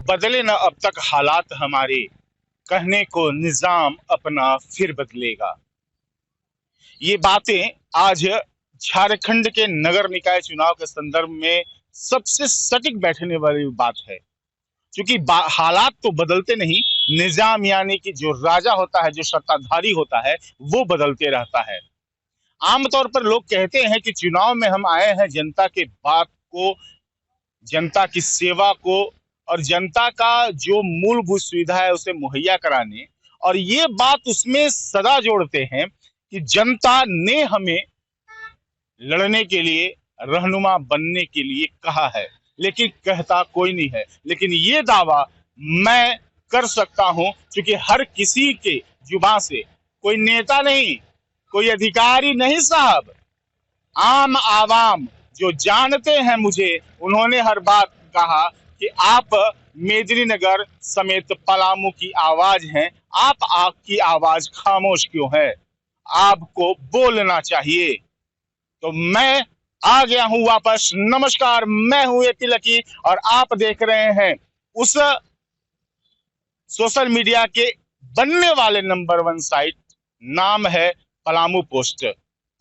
बदले न अब तक हालात हमारे, कहने को निजाम अपना फिर बदलेगा। ये बातें आज झारखंड के नगर निकाय चुनाव के संदर्भ में सबसे सटीक बैठने वाली बात है, क्योंकि हालात तो बदलते नहीं, निजाम यानी कि जो राजा होता है, जो सत्ताधारी होता है, वो बदलते रहता है। आमतौर पर लोग कहते हैं कि चुनाव में हम आए हैं जनता के बात को, जनता की सेवा को और जनता का जो मूलभूत सुविधा है उसे मुहैया कराने, और ये बात उसमें सदा जोड़ते हैं कि जनता ने हमें लड़ने के लिए, रहनुमा बनने के लिए कहा है, लेकिन कहता कोई नहीं है। लेकिन ये दावा मैं कर सकता हूं, क्योंकि हर किसी के जुबान से, कोई नेता नहीं, कोई अधिकारी नहीं साहब, आम आवाम जो जानते हैं मुझे, उन्होंने हर बात कहा कि आप मेदिनीनगर समेत पलामू की आवाज हैं, आपकी आवाज खामोश क्यों है, आपको बोलना चाहिए। तो मैं आ गया हूं वापस। नमस्कार, मैं हूं एपी लकी और आप देख रहे हैं उस सोशल मीडिया के बनने वाले नंबर 1 साइट, नाम है पलामू पोस्ट।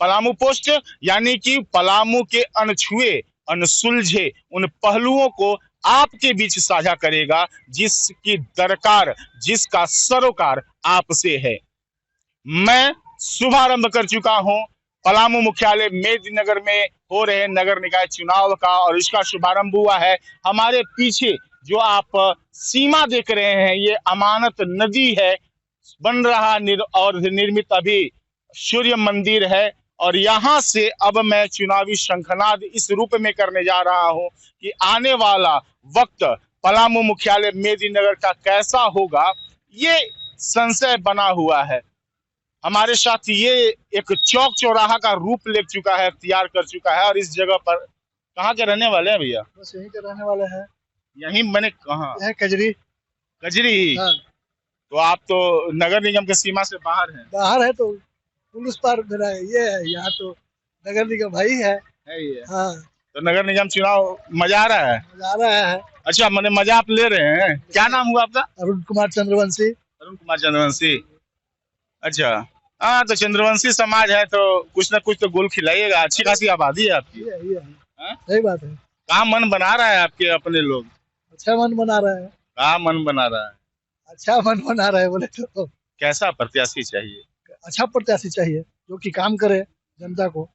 पलामू पोस्ट यानी कि पलामू के अनछुए, अनसुलझे उन पहलुओं को आपके बीच साझा करेगा, जिसकी दरकार, जिसका सरोकार आपसे है। मैं शुभारंभ कर चुका हूं पलामू मुख्यालय मेदिनीनगर में हो रहे नगर निकाय चुनाव का, और इसका शुभारंभ हुआ है। हमारे पीछे जो आप सीमा देख रहे हैं, ये अमानत नदी है, बन रहा और निर्मित अभी सूर्य मंदिर है। और यहां से अब मैं चुनावी शंखनाद इस रूप में करने जा रहा हूं कि आने वाला वक्त पलामू मुख्यालय मेदिनीनगर का कैसा होगा, ये संशय बना हुआ है। हमारे साथ ये एक चौक चौराहा का रूप ले चुका है, तैयार कर चुका है। और इस जगह पर कहाँ के रहने वाले हैं भैया? बस यहीं के रहने वाले हैं। यहीं मैंने कहाँ? कजरी। कजरी। हाँ। तो आप तो नगर निगम के सीमा से बाहर हैं। बाहर है तो पुलिस पार मेरा ये है, यहाँ तो नगर निगम भाई है ये। हाँ। तो नगर निगम चुनाव मजा आ रहा है? मजा आ रहा है। अच्छा, मैंने मजा आप ले रहे हैं। क्या नाम हुआ आपका? अरुण कुमार चंद्रवंशी। अरुण कुमार चंद्रवंशी। अच्छा, हाँ, तो चंद्रवंशी समाज है तो कुछ ना कुछ तो गोल खिलाइएगा। अच्छी खासी आबादी है आपकी। सही बात है। कहाँ मन बना रहा है आपके अपने लोग? अच्छा मन बना रहा है। कहाँ मन बना रहा है? अच्छा मन बना रहा है बोले तो। कैसा प्रत्याशी चाहिए? अच्छा प्रत्याशी चाहिए जो कि काम करे, जनता को,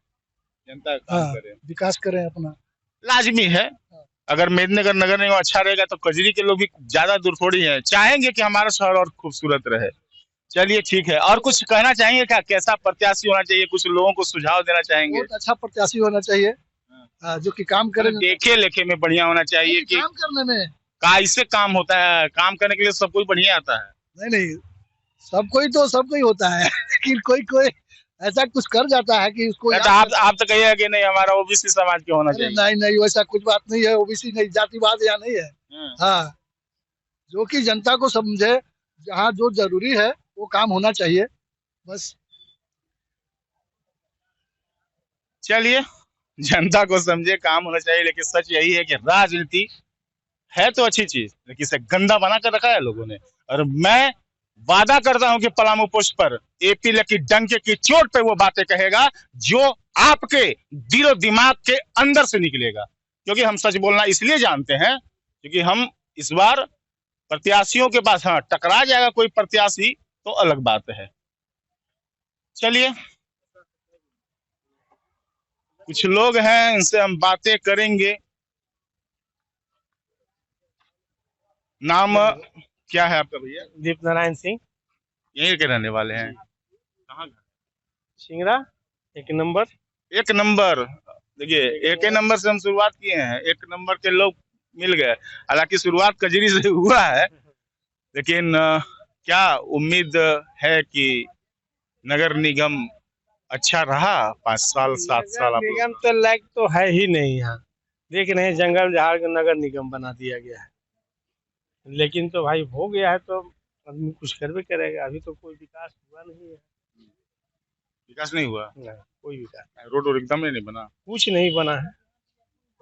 जनता का काम करे, विकास करे अपना। लाजमी है। अगर मेदिनीनगर नगर निगम अच्छा रहेगा तो कजरी के लोग भी ज्यादा दूर थोड़ी है, चाहेंगे कि हमारा शहर और खूबसूरत रहे। चलिए ठीक है, और कुछ कहना चाहेंगे क्या? कैसा प्रत्याशी होना चाहिए? कुछ लोगों को सुझाव देना चाहेंगे? बहुत अच्छा प्रत्याशी होना चाहिए जो कि काम करे, देखे लेखे में बढ़िया होना चाहिए कि काम करने में कैसे काम होता है। काम करने के लिए सब कोई बढ़िया आता है। नहीं, सब कोई होता है लेकिन कोई ऐसा कुछ कर जाता है कि उसको आप तो कहिए कि नहीं हमारा ओबीसी समाज के होना चाहिए। नहीं, वैसा कुछ बात नहीं है। ओबीसी नहीं, जातिवाद यहाँ नहीं है। हाँ, जो कि जनता को समझे, जहाँ जो जरूरी है वो काम होना चाहिए बस। चलिए, जनता को समझे, काम होना चाहिए, लेकिन सच यही है कि राजनीति है तो अच्छी चीज, लेकिन इसे गंदा बना कर रखा है लोगों ने। और मैं वादा करता हूं कि पलामू पोस्ट पर एपी लकी डंके की चोट पे वो बातें कहेगा जो आपके दिलो दिमाग के अंदर से निकलेगा। क्योंकि हम सच बोलना इसलिए जानते हैं क्योंकि हम इस बार प्रत्याशियों के पास, हाँ, टकरा जाएगा कोई प्रत्याशी तो अलग बात है। चलिए, कुछ लोग हैं, इनसे हम बातें करेंगे। नाम क्या है आपका भैया? दीप नारायण सिंह। यहीं के रहने वाले हैं? कहाँ? सिंगरा 1 नंबर। 1 नंबर। देखिए, 1 नंबर से हम शुरुआत किए हैं, 1 नंबर के लोग मिल गए। हालांकि शुरुआत कजरी से हुआ है, लेकिन क्या उम्मीद है कि नगर निगम अच्छा रहा 5 साल 7 साल? आप निगम तो लायक तो है ही नहीं। यहाँ देख रहे हैं जंगल झाड़ का नगर निगम बना दिया गया है, लेकिन तो भाई हो गया है तो आदमी कुछ करवे करेगा। अभी तो कोई विकास हुआ नहीं है। विकास नहीं हुआ? नहीं, कोई विकास, रोड एकदम नहीं बना, कुछ नहीं बना है।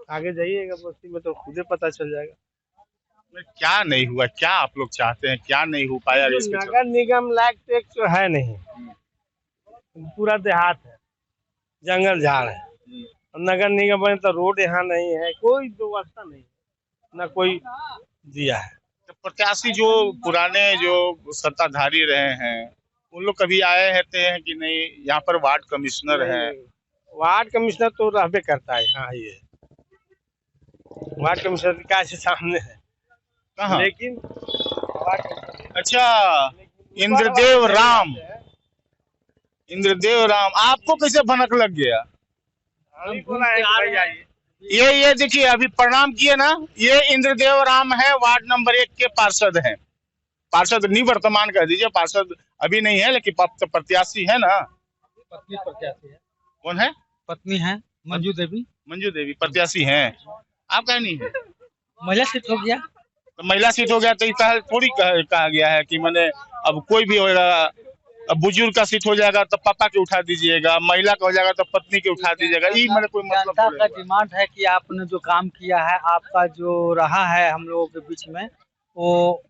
आगे जाइएगा बस्ती में तो खुदे पता चल जाएगा। क्या नहीं हुआ, क्या आप लोग चाहते हैं, क्या नहीं हो पाया जो इस पे नगर निगम लायक टैक्स तो है नहीं, पूरा देहात है, जंगल झाड़ है। और नगर निगम बने तो रोड यहाँ नहीं है, कोई व्यवस्था नहीं है, ना कोई दिया है। तो प्रत्याशी जो पुराने जो सत्ताधारी रहे हैं उन लोग कभी आए रहते हैं कि नहीं? यहाँ पर वार्ड कमिश्नर है। नहीं, वार्ड कमिश्नर तो रहबे करता है, हाँ ये वार्ड कमिश्नर का से सामने है, कहाँ? लेकिन वार्ड कमिश्नर अच्छा, इंद्रदेव राम, इंद्रदेव राम आपको कैसे भनक लग गया? अभी बोला है कि भाई आइए। ये देखिए, अभी प्रणाम किए ना, ये इंद्रदेव राम है, वार्ड नंबर 1 के पार्षद हैं। पार्षद नहीं वर्तमान कह दीजिए, पार्षद अभी नहीं है लेकिन प्रत्याशी है ना। पत्नी प्रत्याशी है। कौन है? पत्नी है मंजू देवी। मंजू देवी प्रत्याशी हैं। आप क्या नहीं है? महिला सीट हो गया। तो महिला सीट हो गया तो इतना थोड़ी कहा गया है कि मैंने अब कोई भी होगा, अब बुजुर्ग का सीट हो जाएगा तो पापा के उठा दीजिएगा, महिला का हो जाएगा तो पत्नी के उठा दीजिएगा, ये मैंने कोई मतलब जनता थोड़ी का है। डिमांड है कि आपने जो काम किया है, आपका जो रहा है हम लोगों के बीच में, वो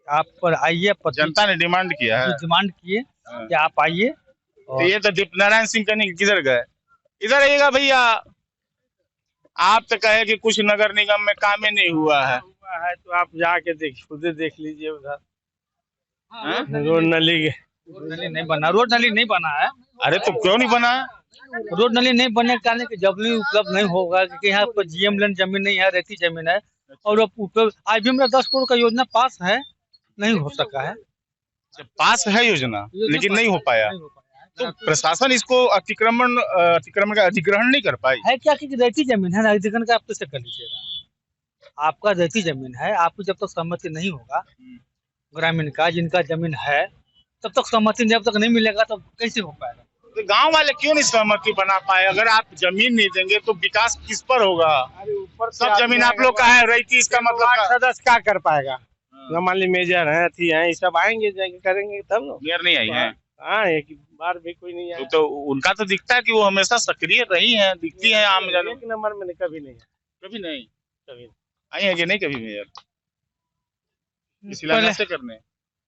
आप पर आइए। जनता ने डिमांड किया है। डिमांड किए हाँ। कि आप आइए। तो ये तो दीपनारायण सिंह कहीं किधर गए? इधर आइएगा भैया। आप तो कहे कि कुछ नगर निगम में काम ही नहीं हुआ है। हुआ है तो आप जाके खुद देख लीजिए उधर हाँ? रोड नली के। रोड नली नहीं बना, रोड नली नहीं बना है। अरे तो क्यों नहीं बना? रोड नली नहीं बनने के कारण कि जमीन उपलब्ध नहीं होगा, क्योंकि यहाँ पर जीएम लैंड जमीन नहीं है, रेती जमीन है। और ऊपर आज भी मेरा 10 करोड़ का योजना पास है, नहीं हो सका है। पास है योजना लेकिन नहीं हो पाया। तो प्रशासन इसको अतिक्रमण का अधिग्रहण नहीं कर पाई है क्या कि रेती जमीन है ना, अधिग्रहण का आप कैसे कर लीजिएगा? आपका रेती जमीन है, आपको जब तक सहमति नहीं होगा ग्रामीण का, जिनका जमीन है, तब तक सहमति जब तक नहीं मिलेगा तो कैसे हो पाएगा? तो गांव वाले क्यों नहीं सहमति बना पाए? अगर आप जमीन नहीं देंगे तो विकास किस पर होगा? अरे ऊपर सब जमीन आप लोग का है, रही इसका मतलब वार्ड क्या? सदस्य क्या कर पाएगा? मान ली मेजर है, अथी है, ये सब आएंगे जाएंगे करेंगे तब ना। मेयर नहीं आई है। हाँ, एक बार भी कोई नहीं आया। तो उनका तो दिखता है कि वो हमेशा सक्रिय रही हैं, दिखती है आम जनों। एक नंबर में कभी नहीं है। कभी नहीं कभी नहीं। आई है कि नहीं कभी मेयर? शिलान्यास से करने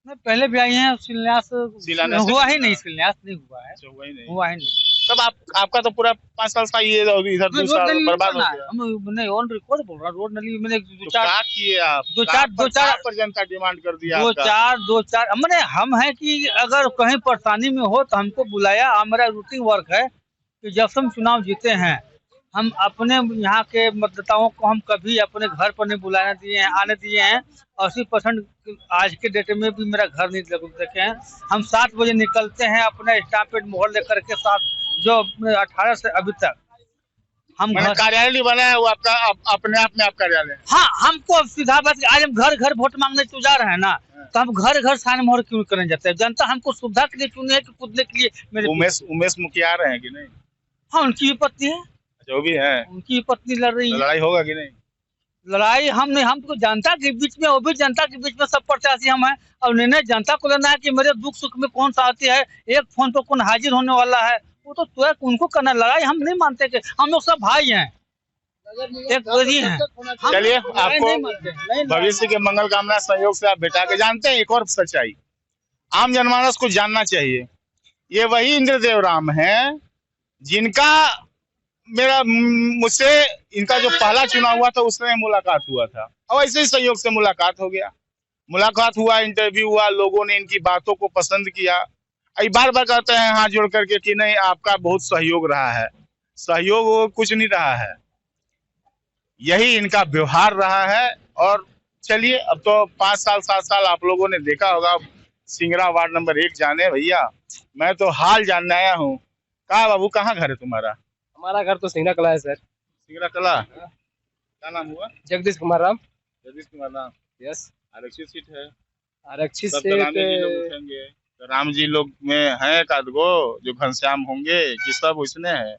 नहीं, पहले भी आई हैं, शिलान्यास शिलान्यास हुआ ही नहीं, शिलान्यास नहीं हुआ है, हुआ ही नहीं। हुआ ही नहीं। तब आपका तो पूरा 5 साल का ये इधर 2 रोड साल नली बर्बाद हो बना है। गया। हम नहीं ऑन रिकॉर्ड बोल रहा, रोड नली मैंने तो क्या किए आप? दो चार पर जनता डिमांड कर दिया दो आपका। चार मैंने हम है कि अगर कहीं परेशानी में हो तो हमको बुलाया। हमारा रूटीन वर्क है कि जब से हम चुनाव जीते हैं, हम अपने यहाँ के मतदाताओं को हम कभी अपने घर पर नहीं बुलाने दिए हैं, आने दिए हैं। 80% आज के डेट में भी मेरा घर नहीं देखे हैं। हम 7 बजे निकलते हैं अपने स्टाम्पेड मोहर लेकर के साथ, जो 18 से अभी तक हम मैंने कार्यालय नहीं बनाया, वो आपका अपने आप में आप कार्यालय। हाँ, हमको सीधा बात, आज हम घर घर वोट मांगने तो जा रहे हैं ना, तो हम घर घर साइन मोहर क्यों करने जाते हैं? जनता हमको सुविधा के लिए चुनी है कि कूदने के लिए? मेरे उमेश मुखिया आ रहे हैं कि नहीं? हाँ, उनकी भी पत्नी है, जो भी है, उनकी भी पत्नी लड़ रही तो है। लड़ाई होगा कि नहीं? लड़ाई हम नहीं, हम तो जनता के बीच में, वो भी जनता के बीच में सब प्रत्याशी हम हैं। और निर्णय जनता को लेना है कि मेरे दुख सुख में कौन सा आती है, एक फोन पर कौन हाजिर होने वाला है, वो तो उनको करना। लड़ाई हम नहीं मानते कि हम लोग सब भाई हैं, एक वही हैं। चलिए, आपको भविष्य के मंगल कामना, सहयोग से आप भेटा के जानते हैं। एक और सच्चाई आम जनमानस को जानना चाहिए, ये वही इंद्रदेव राम है जिनका मुझसे इनका जो पहला चुनाव हुआ था उसमें मुलाकात हुआ था, और ऐसे ही सहयोग से मुलाकात हो गया। मुलाकात हुआ, इंटरव्यू हुआ, लोगों ने इनकी बातों को पसंद किया। बार बार कहते हैं हाथ जोड़ करके कि नहीं, आपका बहुत सहयोग रहा है। सहयोग कुछ नहीं रहा है, यही इनका व्यवहार रहा है। और चलिए, अब तो 5 साल 7 साल आप लोगों ने देखा होगा। सिंगरा वार्ड नंबर 1 जाने भैया, मैं तो हाल जानने आया हूँ। कहा बाबू, कहाँ घर है तुम्हारा? हमारा घर तो सिंगरा कला है सर। सिंगरा कला। क्या नाम हुआ? जगदीश कुमार राम। जगदीश कुमार राम। यस, आरक्षित सीट है। आरक्षित सब सीट। तो राम जी लोग उठेंगे, तो राम जी लोग में है एक आध गो जो घनश्याम होंगे कि सब उसने है?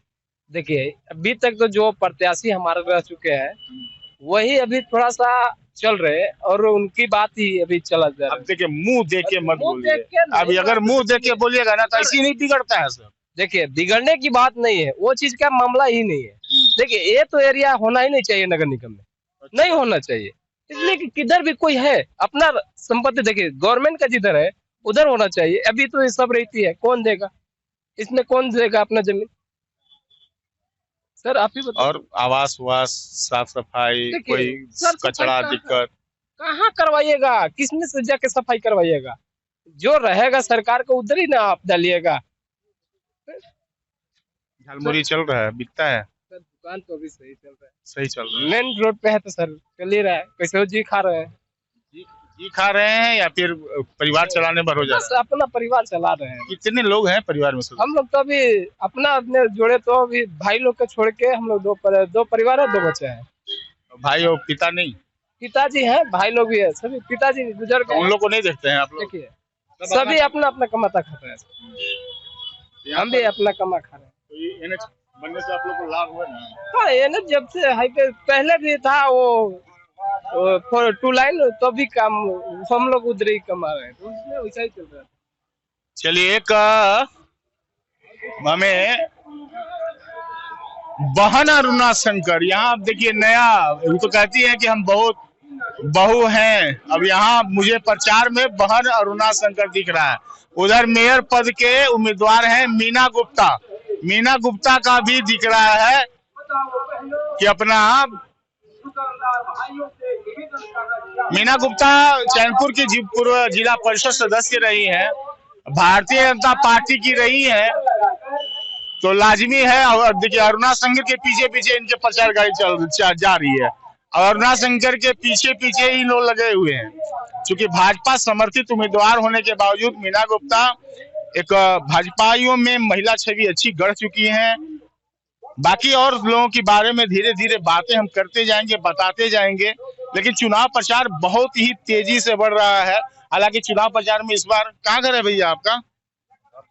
देखिए, अभी तक तो जो प्रत्याशी हमारे रह चुके हैं वही अभी थोड़ा सा चल रहे, और उनकी बात ही अभी चला जा रहा अब देखिए, मुंह देख के मत मुंह बोलिए। देख के नहीं, अभी अगर मुंह देख के बोलिएगा ना तो ऐसी नहीं बिगड़ता है सब। देखिए, बिगड़ने की बात नहीं है, वो चीज का मामला ही नहीं है। देखिए, ये तो एरिया होना ही नहीं चाहिए नगर निगम में, नहीं होना चाहिए। इसलिए कि किधर भी कोई है अपना संपत्ति देखिए गवर्नमेंट का जिधर है उधर होना चाहिए। अभी तो ये सब रहती है, कौन देगा इसमें, कौन देगा अपना जमीन? सर आप ही बताइए। और आवास वास साफ सफाई देखिए, कोई सर सफाई कचरा दिक्कत कहाँ करवाइएगा, किसमें से जाके सफाई करवाइएगा? जो रहेगा सरकार को उधर ही ना आप डालिएगा। झालमुड़ी चल रहा है, बिकता है, सर दुकान तो अभी सही चल रहा है, सही चल रहा है। मेन रोड पे है तो सर चल ही रहा है, कैसे हो जी खा रहे हैं, जी खा रहे हैं या फिर परिवार चलाने भर हो जा बस रहा अपना परिवार चला रहे हैं। है? कितने लोग हैं परिवार में सब? हम लोग तो अभी अपने जोड़े तो अभी भाई लोग को छोड़ के हम लोग दो परिवार है, 2 बच्चे हैं। भाई और पिता नहीं? पिताजी हैं, भाई लोग भी है, सभी पिताजी गुजर तो उन गए। लोग को नहीं देखते हैं आप लोग? देखिए सभी अपना अपना कमाता खाता है, हम भी अपना कमा खा रहे हैं। तो ये NH बनने से आप लोग को लाभ हुआ ना? हाँ ये ना जब से हाईवे पहले भी था वो 2 लाइन तो भी काम हम लोग उधर ही कमा रहे हैं, तो उसमें वैसा ही चल रहा है। चलिए एक हमें बहन अरुणा शंकर, यहाँ आप देखिए नया, वो तो कहती है कि हम बहुत बहू हैं, अब यहाँ मुझे प्रचार में बहन अरुणा शंकर दिख रहा है। उधर मेयर पद के उम्मीदवार हैं मीना गुप्ता, मीना गुप्ता का भी दिख रहा है कि अपना, मीना गुप्ता चैनपुर की पूर्व जिला परिषद सदस्य रही हैं, भारतीय जनता पार्टी की रही है, तो लाजमी है। और देखिए अरुणा शंकर के पीछे पीछे इनके प्रचार गाड़ी जा रही है, और अरुणा शंकर के पीछे पीछे ही लोग लगे हुए हैं। क्योंकि भाजपा समर्थित उम्मीदवार होने के बावजूद मीना गुप्ता एक भाजपाइयों में महिला छवि अच्छी गढ़ चुकी हैं। बाकी और लोगों के बारे में धीरे धीरे बातें हम करते जाएंगे, बताते जाएंगे, लेकिन चुनाव प्रचार बहुत ही तेजी से बढ़ रहा है। हालांकि चुनाव प्रचार में इस बार कहाँ घर है भैया आपका?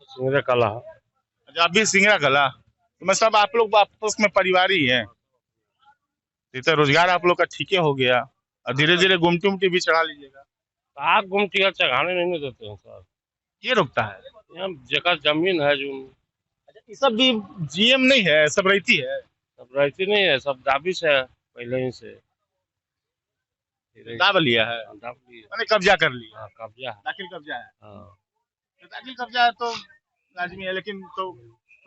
सिंगरा कला। अच्छा, आप भी सिंगरा कला, तो मैं सब आप लोग आपस में परिवारी हैं, तो रोजगार आप लोग का ठीक हो गया, और धीरे धीरे गुमटी उमटी भी चढ़ा लीजिएगा। आग गुमटी चढ़ाने नहीं देते हैं सर, ये रुकता है? यहाँ जगह जमीन है जो ये सब भी GM नहीं है, सब रहती है, सब रहती नहीं है, सब दाबिश है पहले ही से। दाब लिया है, मैंने कब्जा कर लिया। हाँ, कब्जा है। दाखिल कब्जा है, हाँ। तो दाखिल कब्जा है तो लाजमी है, लेकिन तो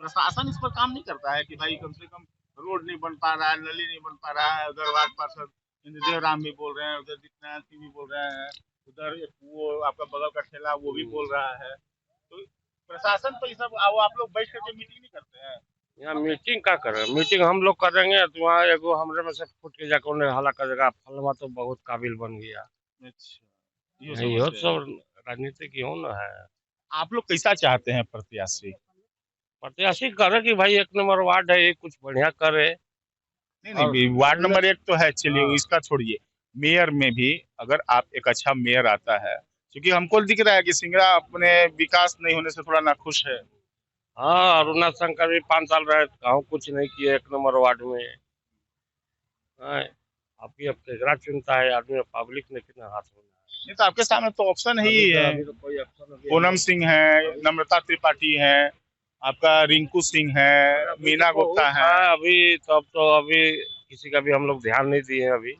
प्रशासन इस पर काम नहीं करता है कि भाई कम से कम रोड नहीं बन पा रहा है, नली नहीं बन पा रहा है। उधर वार्ड पार्षद इंद्रदेव राम भी बोल रहे हैं, उधर दीपनारायण सिंह भी बोल रहे हैं, उधर वो आपका बगल का ठेला वो भी बोल रहा है। तो प्रशासन तो ये सब आप लोग बैठ करके मीटिंग नहीं करते हैं? यहाँ मीटिंग का कर रहे हैं, मीटिंग हम लोग करेंगे तो वहाँ एगो हमरे में से फुट के जाकर उन्हें हल्ला कर देगा, फलवा तो बहुत काबिल बन गया। अच्छा, ये सब राजनीति की हो ना है। आप लोग कैसा चाहते हैं प्रत्याशी? प्रत्याशी करे कि भाई 1 नंबर वार्ड है, ये कुछ बढ़िया करे। नहीं, वार्ड नंबर 1 तो है, चलिए हाँ। इसका छोड़िए। मेयर में भी अगर आप एक अच्छा मेयर आता है, क्योंकि हमको दिख रहा है कि सिंगरा अपने विकास नहीं होने से थोड़ा नाखुश है। हाँ, अरुणा शंकर भी 5 साल रहे, कहूँ कुछ नहीं किए 1 नंबर वार्ड में। हाँ, अभी अब केकरा चुनता है आदमी, पब्लिक ने कितना हाथ होना है। नहीं तो आपके सामने तो ऑप्शन ही है, अभी तो कोई ऑप्शन अभी पूनम सिंह है, नम्रता त्रिपाठी है, आपका रिंकू सिंह है, मीना गुप्ता है। अभी तो अभी किसी का भी हम लोग ध्यान नहीं दिए अभी,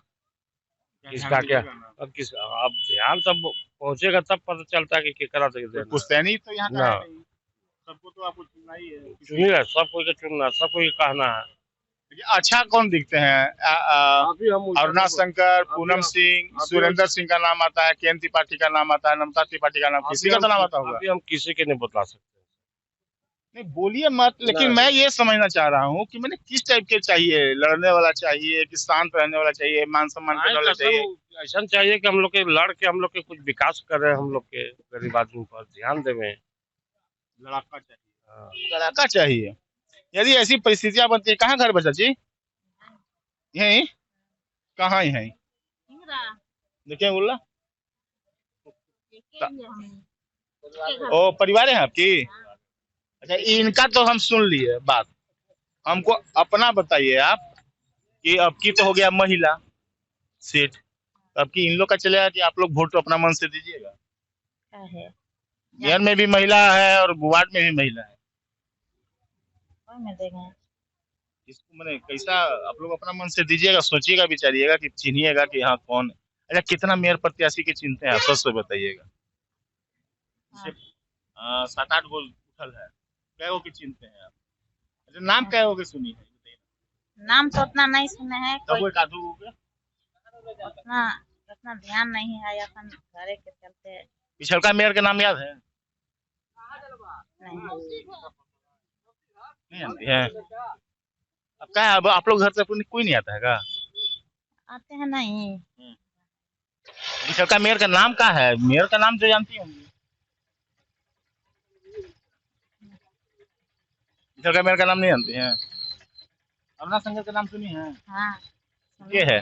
किसका क्या अब ध्यान तब पहुंचेगा तब पता चलता है कि केकरा तक देना। पुश्तैनी तो यहाँ का ना। है नहीं, सबको तो आपको चुनना ही है। चुनिए, सब कोई का चुनना, सब कोई का कहना है। अच्छा कौन दिखते हैं? अरुणा शंकर, पूनम सिंह, सुरेंद्र सिंह का नाम आता है, केन त्रिपाठी का नाम आता है, नम्रता त्रिपाठी का नाम, किसी का तो नाम आता होगा। अभी हम किसी के नहीं बता सकते। नहीं बोलिए मत, लेकिन मैं ये समझना चाह रहा हूँ कि मैंने किस टाइप के चाहिए, लड़ने वाला चाहिए कि शांत रहने वाला चाहिए, मान सम्मान करने वाला चाहिए? ऐसा चाहिए कि हम लोग के लड़ के हम लोग के कुछ विकास करे, हम लोग के गरीब आदमी पर ध्यान देवे। लड़ाका चाहिए, लड़ाका चाहिए। यदि ऐसी परिस्थितियां बनती है, कहाँ घर बचा जी? यही कहाँ ही है? देखिए बोला ओ परिवार है आपकी? अच्छा, इनका तो हम सुन लिए बात, हमको अपना बताइए आप कि अब की तो हो गया महिला सीट, अब की इन लोग का चलेगा कि आप लोग वोट तो अपना मन से दीजिएगा? मेयर में भी महिला है और वार्ड में भी महिला है, इसको मैंने कैसा आप लोग अपना मन से दीजिएगा, सोचिएगा, विचारिएगा कि चिन्हिएगा कि हाँ कौन अच्छा, कितना मेयर प्रत्याशी के चिंते हैं आप, सच से बताइएगा। हाँ। 7-8 गो उठल है, कै गो के चिंते हैं आप? अच्छा, नाम कै गो के सुनी है बताइए? नाम तो उतना नहीं सुने हैं, तब कोई वो एक आधो गो के? उतना उतना ध्यान नहीं है, अपन घरे के चलते पिछलका मेयर के नाम याद है? नहीं। नहीं जानती है? अब क्या है, अब आप लोग घर से कोई नहीं आता है का? आते हैं नहीं। पिछलका मेयर का नाम क्या है? मेयर का नाम तो जानती होंगी। पिछलका मेयर का नाम नहीं जानती हैं? अरुणा शंकर का नाम सुनी है? हाँ, ये है,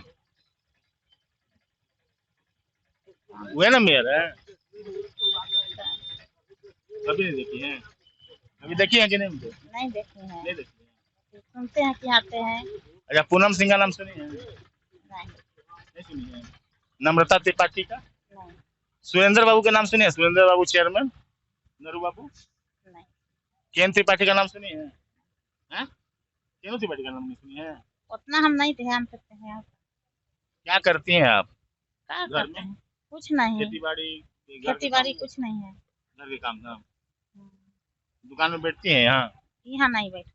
वो है ना मेयर है। कभी नहीं देखी है? कभी देखी है कि नहीं उनको? नहीं देखे हैं, नहीं देखी है। सुनते हैं कि आते हैं। अच्छा, पूनम सिंह का नाम सुनी है? नहीं। नहीं सुनी है। नम्रता त्रिपाठी का? नहीं। सुरेंद्र बाबू का नाम सुनिए? सुरेंद्र बाबू चेयरमैन, नरू बाबू। नहीं। केन त्रिपाठी का नाम सुनी है? हैं? केन त्रिपाठी का नाम नहीं सुनी है? उतना हम नहीं ध्यान देते हैं। क्या करती हैं आप क्या घर करते में? हैं? कुछ नहीं। खेती बाड़ी? खेती बाड़ी कुछ नहीं है। घर के काम धाम? दुकान में बैठती हैं यहाँ? यहाँ नहीं बैठते।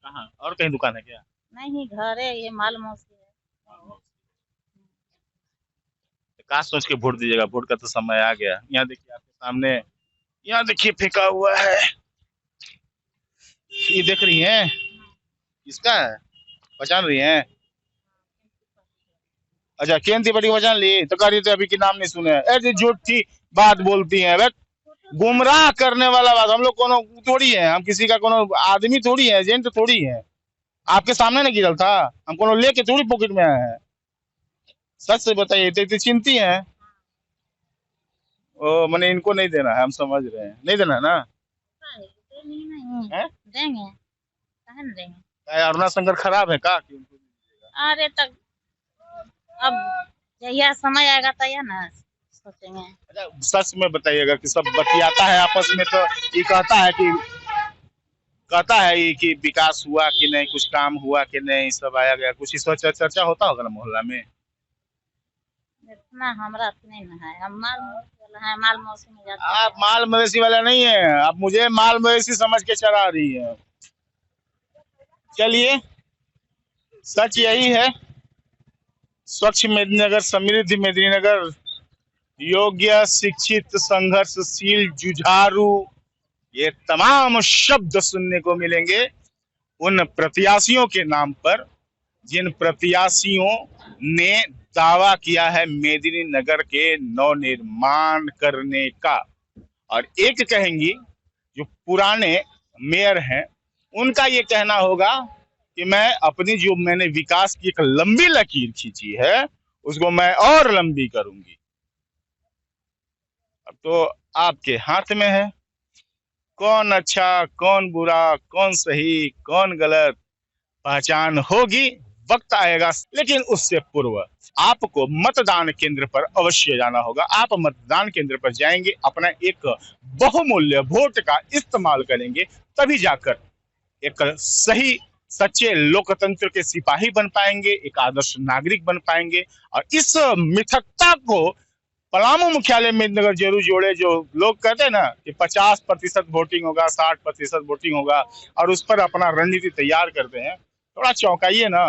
कहाँ और कहीं दुकान है क्या? नहीं, घर है, ये माल मौसी है। क्या सोच के वोट दीजिएगा? वोट का तो समय आ गया। यहाँ देखिए आपके सामने, यहाँ देखिए फेंका हुआ है, ये देख रही हैं? किसका है, पहचान रही हैं? अच्छा, केन त्रिपाठी पहचान ली? तो कह रही थी अभी की नाम नहीं सुने। ऐसी झूठी बात बोलती हैं, बट गुमराह करने वाला बात। हम लोग कोनो थोड़ी है, हम किसी का कोनो आदमी थोड़ी है, एजेंट थोड़ी है। आपके सामने ना गिरल था, हम कोनो लेके थोड़ी पॉकेट में आए हैं। सच से बताइए, तो चिंती है? ओ, मैंने इनको नहीं देना है, हम समझ रहे हैं, नहीं देना है ना? नहीं हैं? देंगे, कहे न देंगे। क्या अरुणा शंकर खराब है का कि उनको दीजिएगा? अरे तक अब जहिया समय आएगा तैया ना सोचेंगे। अच्छा, सच में बताइएगा कि सब बतियाता है आपस में, तो ये कहता है ये कि विकास हुआ कि नहीं, कुछ काम हुआ कि नहीं, सब आया गया, कुछ इस पर चर्चा होता होगा ना मोहल्ला में? इतना हमरा नहीं ना है, हम माल मौसी वाला है, माल मौसी में जाते आप माल मवेशी वाला नहीं है, आप मुझे माल मवेशी समझ के चला रही है। चलिए, सच यही है, स्वच्छ मेदिनीनगर, समृद्ध मेदिनीनगर, योग्य, शिक्षित, संघर्षशील, जुझारू, ये तमाम शब्द सुनने को मिलेंगे उन प्रत्याशियों के नाम पर जिन प्रत्याशियों ने दावा किया है मेदिनीनगर के नवनिर्माण करने का। और एक कहेंगी जो पुराने मेयर हैं, उनका ये कहना होगा कि मैं अपनी जो मैंने विकास की एक लंबी लकीर खींची है उसको मैं और लंबी करूंगी। अब तो आपके हाथ में है, कौन अच्छा, कौन बुरा, कौन सही, कौन गलत, पहचान होगी, वक्त आएगा। लेकिन उससे पूर्व आपको मतदान केंद्र पर अवश्य जाना होगा। आप मतदान केंद्र पर जाएंगे, अपना एक बहुमूल्य वोट का इस्तेमाल करेंगे, तभी जाकर एक सही सच्चे लोकतंत्र के सिपाही बन पाएंगे, एक आदर्श नागरिक बन पाएंगे। और इस मिथकता को पलामू मुख्यालय मेदिनीनगर जरूर जोड़े। जो लोग कहते हैं ना कि 50% वोटिंग होगा, 60% वोटिंग होगा, और उस पर अपना रणनीति तैयार करते हैं, थोड़ा चौंकाइए ना।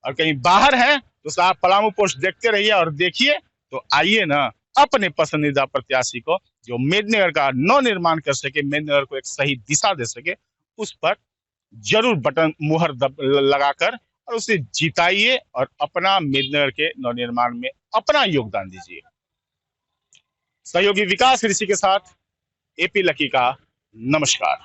और कहीं बाहर है तो साहब पलामू पोस्ट देखते रहिए, और देखिए तो आइए ना अपने पसंदीदा प्रत्याशी को जो मेदिनीनगर का नव निर्माण कर सके, मेदिनीनगर को एक सही दिशा दे सके, उस पर जरूर बटन मुहर लगाकर और उसे जिताइए और अपना मेदिनीनगर के नवनिर्माण में अपना योगदान दीजिए। सहयोगी विकास ऋषि के साथ एपी लकी का नमस्कार।